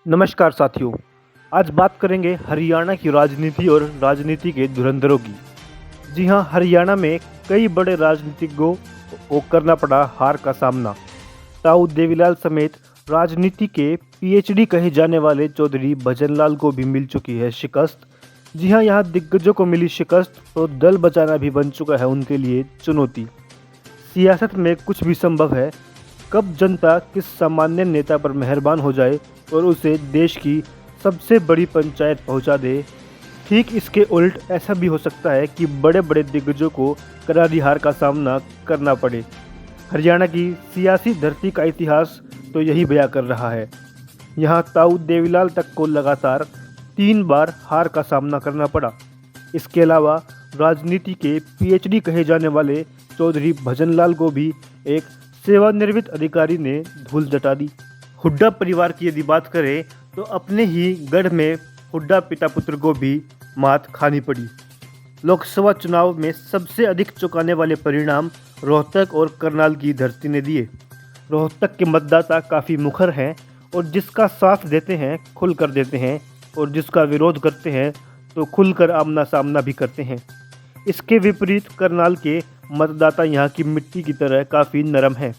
नमस्कार साथियों। आज बात करेंगे हरियाणा की राजनीति और राजनीति के धुरंधरों की। जी हां, हरियाणा में कई बड़े राजनीतिज्ञों को करना पड़ा हार का सामना। ताऊ देवीलाल समेत राजनीति के पीएचडी कहे जाने वाले चौधरी भजनलाल को भी मिल चुकी है शिकस्त। जी हां, यहां दिग्गजों को मिली शिकस्त तो दल बचाना भी बन चुका है उनके लिए चुनौती। सियासत में कुछ भी संभव है। कब जनता किस सामान्य नेता पर मेहरबान हो जाए और उसे देश की सबसे बड़ी पंचायत पहुंचा दे। ठीक इसके उल्ट ऐसा भी हो सकता है कि बड़े बड़े दिग्गजों को करारी हार का सामना करना पड़े। हरियाणा की सियासी धरती का इतिहास तो यही बयां कर रहा है। यहाँ ताऊ देवीलाल तक को लगातार 3 बार हार का सामना करना पड़ा। इसके अलावा राजनीति के पीएचडी कहे जाने वाले चौधरी भजनलाल को भी एक सेवानिवृत्त अधिकारी ने धूल जटा दी। हुड्डा परिवार की यदि बात करें तो अपने ही गढ़ में हुड्डा पिता पुत्र को भी मात खानी पड़ी। लोकसभा चुनाव में सबसे अधिक चौंकाने वाले परिणाम रोहतक और करनाल की धरती ने दिए। रोहतक के मतदाता काफ़ी मुखर हैं और जिसका साथ देते हैं खुल कर देते हैं और जिसका विरोध करते हैं तो खुलकर आमना सामना भी करते हैं। इसके विपरीत करनाल के मतदाता यहाँ की मिट्टी की तरह काफ़ी नरम हैं।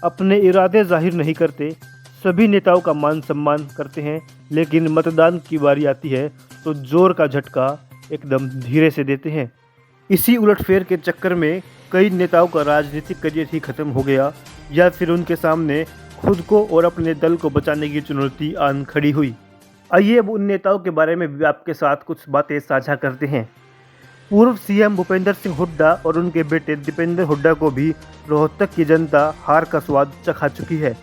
अपने इरादे जाहिर नहीं करते, सभी नेताओं का मान सम्मान करते हैं, लेकिन मतदान की बारी आती है तो जोर का झटका एकदम धीरे से देते हैं। इसी उलटफेर के चक्कर में कई नेताओं का राजनीतिक करियर ही खत्म हो गया या फिर उनके सामने खुद को और अपने दल को बचाने की चुनौती आन खड़ी हुई। आइए अब उन नेताओं के बारे में भी आपके साथ कुछ बातें साझा करते हैं। पूर्व सीएम भूपेंद्र सिंह हुड्डा और उनके बेटे दीपेंद्र हुड्डा को भी रोहतक की जनता हार का स्वाद चखा चुकी है।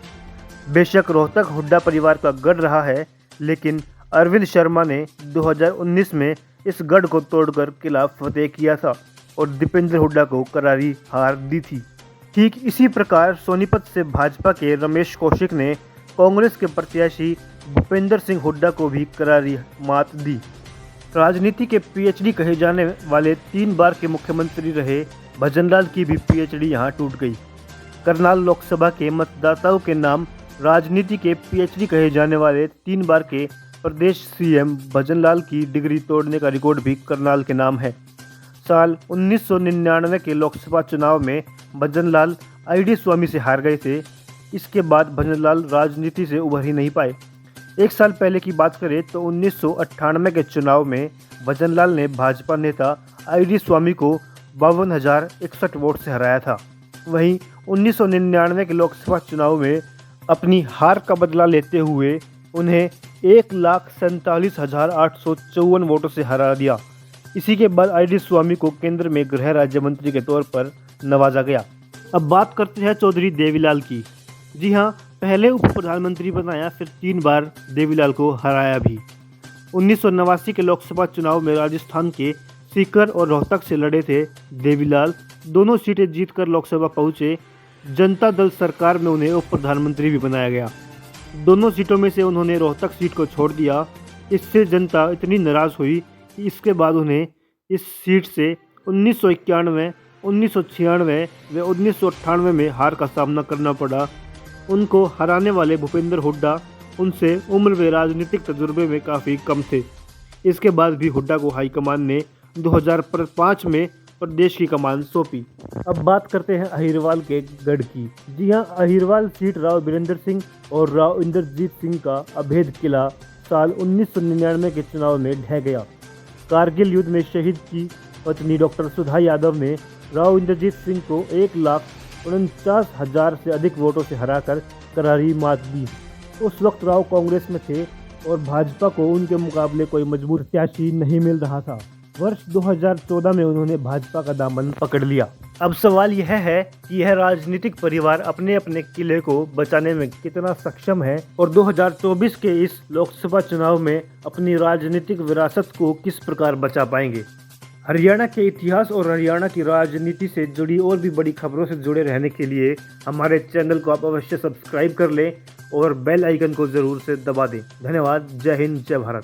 बेशक रोहतक हुड्डा परिवार का गढ़ रहा है, लेकिन अरविंद शर्मा ने 2019 में इस गढ़ को तोड़कर किला फतेह किया था और दीपेंद्र हुड्डा को करारी हार दी थी। ठीक इसी प्रकार सोनीपत से भाजपा के रमेश कौशिक ने कांग्रेस के प्रत्याशी भूपेंद्र सिंह हुड्डा को भी करारी मात दी। राजनीति के पीएचडी कहे जाने वाले 3 बार के मुख्यमंत्री रहे भजनलाल की भी पीएचडी यहां टूट गई। करनाल लोकसभा के मतदाताओं के नाम राजनीति के पीएचडी कहे जाने वाले 3 बार के प्रदेश सीएम भजनलाल की डिग्री तोड़ने का रिकॉर्ड भी करनाल के नाम है। साल 1999 के लोकसभा चुनाव में भजनलाल आईडी स्वामी से हार गए थे। इसके बाद भजनलाल राजनीति से उभर ही नहीं पाए। 1 साल पहले की बात करें तो 1998 के चुनाव में भजनलाल ने भाजपा नेता आईडी स्वामी को 52,061 वोट से हराया था। वहीं 1999 के लोकसभा चुनाव में अपनी हार का बदला लेते हुए उन्हें 1,47,854 वोटों से हरा दिया। इसी के बाद आईडी स्वामी को केंद्र में गृह राज्य मंत्री के तौर पर नवाजा गया। अब बात करते हैं चौधरी देवीलाल की। जी हाँ, पहले उप प्रधानमंत्री बनाया, फिर 3 बार देवीलाल को हराया भी। 1989 के लोकसभा चुनाव में राजस्थान के सीकर और रोहतक से लड़े थे देवीलाल। दोनों सीटें जीतकर लोकसभा पहुंचे। जनता दल सरकार में उन्हें उप प्रधानमंत्री भी बनाया गया। दोनों सीटों में से उन्होंने रोहतक सीट को छोड़ दिया। इससे जनता इतनी नाराज़ हुई कि इसके बाद उन्हें इस सीट से 1991, 1996 व 1998 में हार का सामना करना पड़ा। उनको हराने वाले भूपेंद्र हुड्डा उनसे उम्र व राजनीतिक तजुर्बे में काफ़ी कम थे। इसके बाद भी हुड्डा को हाईकमान ने 2005 में प्रदेश की कमान सौंपी। अब बात करते हैं अहिरवाल के गढ़ की। जी हां, अहिरवाल सीट राव बीरेंद्र सिंह और राव इंद्रजीत सिंह का अभेद किला साल 1999 के चुनाव में ढह गया। कारगिल युद्ध में शहीद की पत्नी डॉक्टर सुधा यादव ने राव इंद्रजीत सिंह को 1,49,000 से अधिक वोटों से हराकर करारी मात दी। उस वक्त राव कांग्रेस में थे और भाजपा को उनके मुकाबले कोई मजबूत प्रत्याशी नहीं मिल रहा था। वर्ष 2014 में उन्होंने भाजपा का दामन पकड़ लिया। अब सवाल यह है कि यह राजनीतिक परिवार अपने अपने किले को बचाने में कितना सक्षम है और 2024 के इस लोकसभा चुनाव में अपनी राजनीतिक विरासत को किस प्रकार बचा पाएंगे। हरियाणा के इतिहास और हरियाणा की राजनीति से जुड़ी और भी बड़ी खबरों से जुड़े रहने के लिए हमारे चैनल को आप अवश्य सब्सक्राइब कर लें और बेल आइकन को ज़रूर से दबा दें। धन्यवाद। जय हिंद, जय भारत।